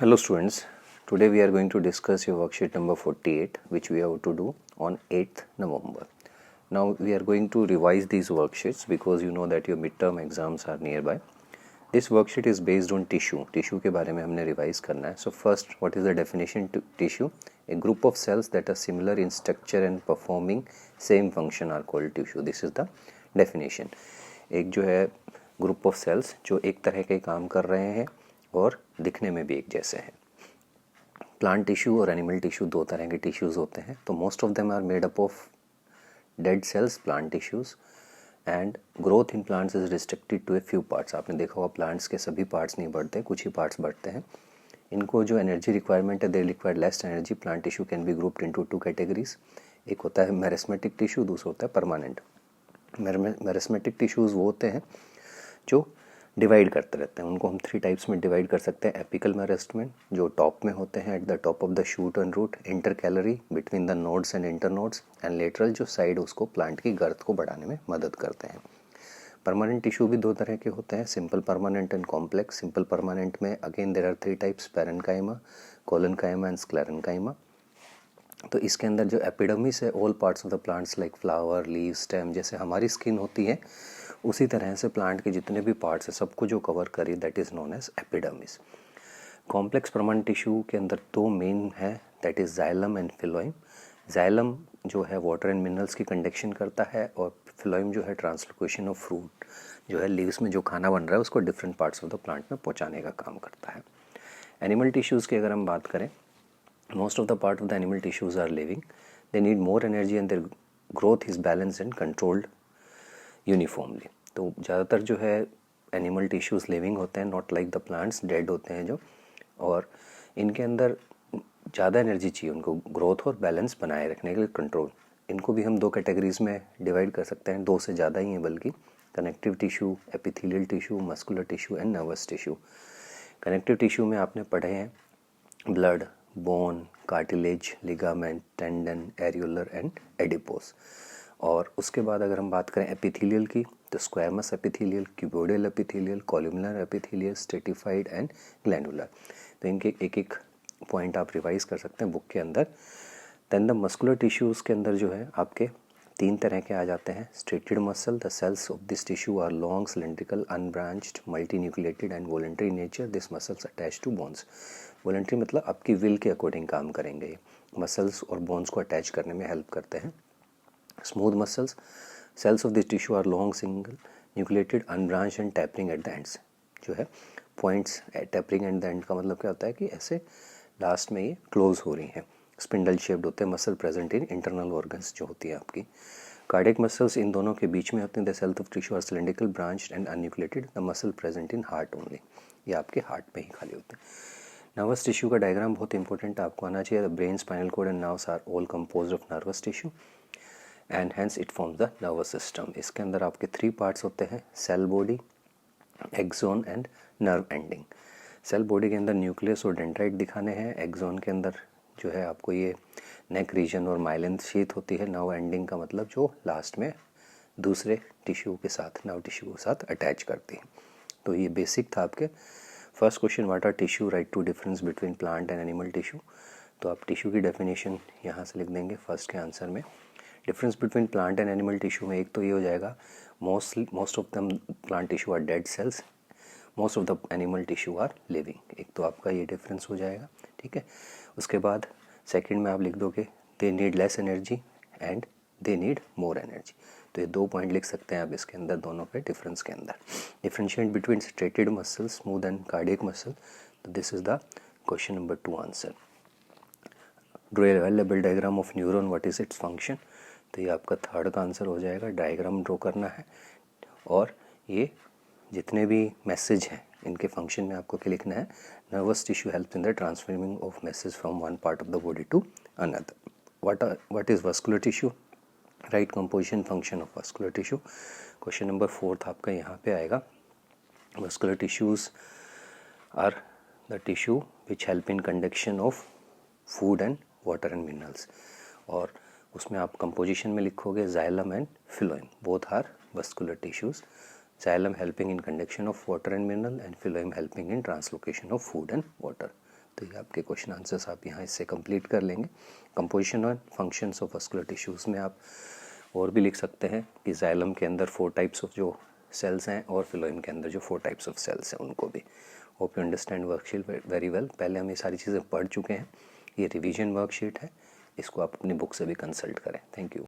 Hello students, today we are going to discuss your worksheet number 48 which we have to do on 8th November. Now we are going to revise these worksheets because you know that your midterm exams are nearby. This worksheet is based on tissue. Tissue के बारे में हमने revise करना है. So first, what is the definition to tissue? A group of cells that are similar in structure and performing same function are called tissue. This is the definition. एक जो है group of cells जो एक तरह के काम कर रहे हैं और दिखने में भी एक जैसे हैं. प्लांट टिश्यू और एनिमल टिश्यू दो तरह के टिश्यूज़ होते हैं. तो most of them are made up of dead cells, plant tissues, and growth in plants is restricted to a few parts. आपने देखा होगा प्लांट्स के सभी पार्ट्स नहीं बढ़ते, कुछ ही पार्ट्स बढ़ते हैं. इनको जो एनर्जी रिक्वायरमेंट है, they require less energy. Plant tissue can be grouped into two categories. एक होता है मेरिस्मेटिक टिश्यू, दूसरा होता है परमानेंट. मेरिस्मेटिक टिश्यूज़ वो होते हैं जो डिवाइड करते रहते हैं. उनको हम 3 टाइप्स में डिवाइड कर सकते हैं. एपिकल मेरिस्टेम जो टॉप में होते हैं, at the top of the shoot and root. Intercalary between the nodes and internodes. And lateral जो साइड उसको प्लांट की गर्थ को बढ़ाने में मदद करते हैं. परमानेंट टिश्यू भी दो तरह के होते हैं, simple permanent and complex. Simple permanent में again there are 3 types, parenchyma, collenchyma and sclerenchyma. तो इसके अंदर जो एपिडर्मिस है, all parts of the plants like flower, leave, stem, जैसे हमारी स्किन होती है उसी तरह से प्लांट के जितने भी पार्ट्स हैं सबको जो कवर करी, that is known as epidermis. Complex permanent tissue के अंदर 2 मेन है, that is xylem and phloem. Xylem जो है वाटर एंड मिनरल्स की कंडक्शन करता है, और फिलोइम जो है ट्रांसलोकेशन ऑफ फ्रूट, जो है लीव्स में जो खाना बन रहा है उसको different parts of the plant में पहुँचाने का काम करता है. एनिमल टिश्यूज़ की अगर हम बात करें, most of the part of the animal tissues are living. They need more energy and their growth is balanced and controlled uniformly. तो ज़्यादातर जो है एनिमल टिश्यूज़ लिविंग होते हैं, not like the plants, dead होते हैं जो. और इनके अंदर ज़्यादा एनर्जी चाहिए उनको ग्रोथ और बैलेंस बनाए रखने के लिए, कंट्रोल. इनको भी हम 2 कैटेगरीज में डिवाइड कर सकते हैं, 2 से ज़्यादा ही हैं बल्कि. Connective tissue, epithelial tissue, muscular tissue and nervous tissue. Connective tissue में आपने पढ़े हैं blood, bone, cartilage, ligament, tendon, areolar and adipose. और उसके बाद अगर हम बात करें एपिथेलियल की, तो squamous epithelial, cuboidal epithelial, columnar epithelial, stratified and glandular. तो इनके एक एक पॉइंट आप रिवाइज कर सकते हैं बुक के अंदर. देन द मस्कुलर टिश्यूज़ के अंदर जो है आपके 3 तरह के आ जाते हैं. Striated muscle, the cells of this tissue are long, cylindrical, unbranched, multi nucleated and voluntary nature. This muscles attach to bones. Voluntary मतलब आपकी विल के अकॉर्डिंग काम करेंगे. मसल्स और बोन्स को अटैच करने में हेल्प करते हैं. Smooth muscles, cells of this tissue are long, single nucleated, unbranched and tapering at the ends. जो है points tapering at the end का मतलब क्या होता है कि ऐसे लास्ट में ये क्लोज हो रही हैं. स्पिंडल शेप्ड होते हैं. Muscle present in internal organs जो होती है आपकी. कार्डियक मसल्स इन दोनों के बीच में होते हैं. The cells of tissue are cylindrical, branched and uninucleated. The muscle present in heart only. ये आपके हार्ट में ही खाली होते हैं. नर्वस टिश्यू का डायग्राम बहुत इंपॉर्टेंट आपको आना चाहिए. The brain, spinal cord and nerves are all composed of nervous tissue and hence it forms the nervous system. इसके अंदर आपके 3 पार्ट्स होते हैं, cell body, axon and nerve ending. Cell body के अंदर न्यूक्लियस और डेंड्राइट दिखाने हैं. एक्सोन के अंदर जो है आपको ये नेक रीजन और माइलिन शीथ होती है. नर्व एंडिंग का मतलब जो लास्ट में दूसरे टिश्यू के साथ, नर्व टिश्यू के साथ अटैच करती है. तो ये बेसिक था आपके. First question, what are tissue, write two difference between plant and animal tissue. तो आप टिश्यू की डेफिनेशन यहाँ से लिख देंगे फर्स्ट के आंसर में. Difference between plant and animal tissue में एक तो ये हो जाएगा, most of the plant tissue are dead cells, most of the animal tissue are living. एक तो आपका ये डिफरेंस हो जाएगा. ठीक है. उसके बाद सेकंड में आप लिख दोगे, they need less energy and they need more energy. तो ये 2 पॉइंट लिख सकते हैं आप इसके अंदर, दोनों के डिफरेंस के अंदर. Differentiate between striated muscle, smooth and cardiac muscle. तो this is the question number 2 answer. Draw a well label diagram of neuron, what is its function. तो ये आपका थर्ड का आंसर हो जाएगा. डायग्राम ड्रॉ करना है और ये जितने भी मैसेज हैं इनके फंक्शन में आपको क्या लिखना है. Nervous tissue helps in the transferring of message from one part of the body to another. What is vascular tissue, write composition, function of vascular tissue. Question number 4 आपका यहाँ पे आएगा. Vascular tissues are the tissue which help in conduction of food and water and minerals. और उसमें आप composition में लिखोगे xylem and phloem, both are vascular tissues. Xylem helping in conduction of water and mineral and phloem helping in translocation of food and water. आपके question answers आप यहाँ इससे complete कर लेंगे। कंपोजिशन और फंक्शंस ऑफ मस्कुलर टिश्यूज़ में आप और भी लिख सकते हैं कि जाइलम के अंदर 4 टाइप्स ऑफ जो सेल्स हैं और फिलोएम के अंदर जो 4 टाइप्स ऑफ सेल्स हैं उनको भी। Hope you understand worksheet very well. पहले हम ये सारी चीज़ें पढ़ चुके हैं, ये रिवीजन वर्कशीट है, इसको आप अपनी बुक से भी कंसल्ट करें। Thank you.